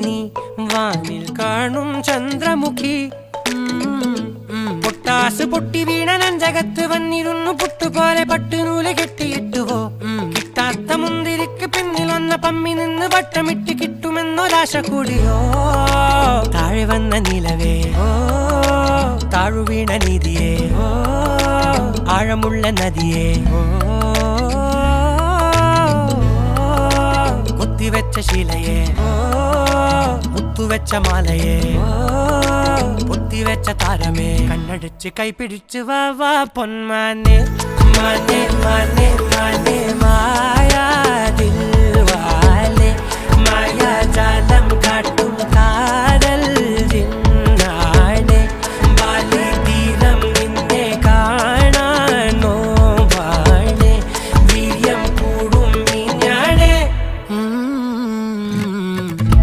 നീ വാനിൽ കാണും ചന്ദ്രമുഖി പൊട്ടാസ് പൊട്ടി വീണ നഞ്ചകത്ത് വന്നിരുന്നു പുട്ടുപോലെ പട്ടുനൂല് കെട്ടിയിട്ടുവോ കിട്ടാത്ത മുന്തിരിക്ക് പിന്നിലൊന്ന പമ്മി നിന്ന് വട്ടമിട്ട് കിട്ടുമെന്നൊരാശ കൂടിയോ താഴെ വന്ന നിലവേ താഴു വീണ നിധിയേ ആഴമുള്ള നദിയേ കൊത്തിവെച്ച ശിലയേ മുത്തുവെച്ച മാലയേ പൊത്തിവെച്ച താരമേ കണ്ണടിച്ച് കൈപിടിച്ച് വാ വാ പൊന്മാനെ മാനെ മാനെ മാനെ മായാ ദിൽവാലെ മായാ ജാലം